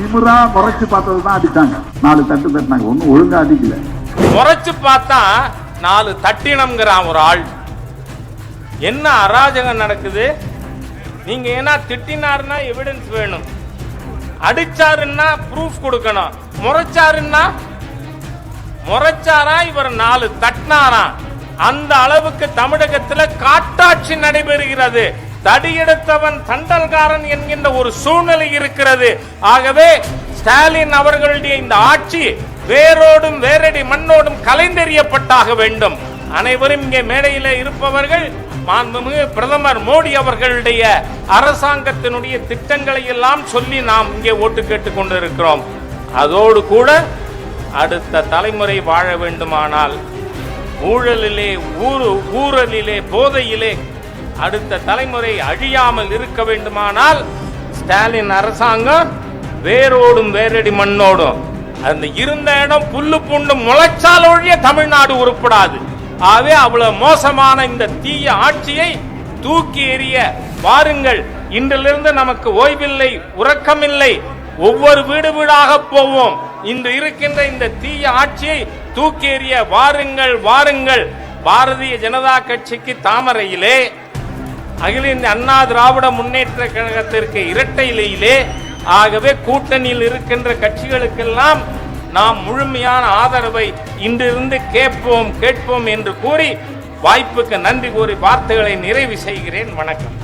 திமுறா முறைச்சு பார்த்ததுதான் அடித்தாங்க. 4 தட்டு தட்டினாங்க, ஒன்னும் ஒழுங்கா அடிக்கல. முறைச்சு பார்த்தா 4 தட்டினம்ங்கிறான் ஒரு ஆள். என்ன அராஜகம் நடக்குது? நீங்க ஏன்னா திட்டினாருன்னா எவிடன்ஸ் வேணும், அடிச்சாருன்னா ப்ரூஃப் கொடுக்கணும். முறைச்சாரா இவர் 4 தட்டினாரா? அந்த அளவுக்கு தமிழகத்தில் காட்டாட்சி நடைபெறுகிறது. தடியெடுத்தவன் தண்டல்காரன் என்கின்ற ஒரு சூழ்நிலை இருக்கிறது. ஆகவே ஸ்டாலின் அவர்களுடைய இந்த ஆட்சி வேரோடும் வேரடி மண்ணோடும் கலைந்தெறியப்பட்டாக வேண்டும். அனைவரும் இங்கே மேடையில் இருப்பவர்கள் மாண்புமிகு பிரதமர் மோடி அவர்களுடைய அரசாங்கத்தினுடைய திட்டங்களை எல்லாம் சொல்லி நாம் இங்கே ஓட்டு கேட்டுக் கொண்டிருக்கிறோம். அதோடு கூட அடுத்த தலைமுறை வாழ வேண்டுமானால் ஊழலிலே ஊரலிலே போதையிலே அடுத்த தலைமுறை அழியாமல் இருக்க வேண்டுமானால் ஸ்டாலின் அரசாங்கம் வேரோடும் வேரடி மண்ணோடும் அந்த இருந்த இடம் புல்லு பூண்டு முளைச்சால் ஒழிய தமிழ்நாடு உருப்படாது. ஆகவே அவ்வளவு மோசமான இந்த தீய ஆட்சியை தூக்கி எறிய வாருங்கள். இன்றிலிருந்து நமக்கு ஓய்வில்லை, உறக்கமில்லை. ஒவ்வொரு வீடு வீடாக போவோம். இன்று இருக்கின்ற இந்த தீய ஆட்சியை தூக்கி எறிய வாருங்கள் வாருங்கள். பாரதிய ஜனதா கட்சிக்கு தாமரையிலே, அகில இந்திய அண்ணா திராவிட முன்னேற்ற கழகத்திற்கு இரட்டையிலே, ஆகவே கூட்டணியில் இருக்கின்ற கட்சிகளுக்கெல்லாம் நாம் முழுமையான ஆதரவை இன்றிருந்து கேட்போம் என்று கூறி வாய்ப்புக்கு நன்றி கூறி வார்த்தைகளை நிறைவு செய்கிறேன். வணக்கம்.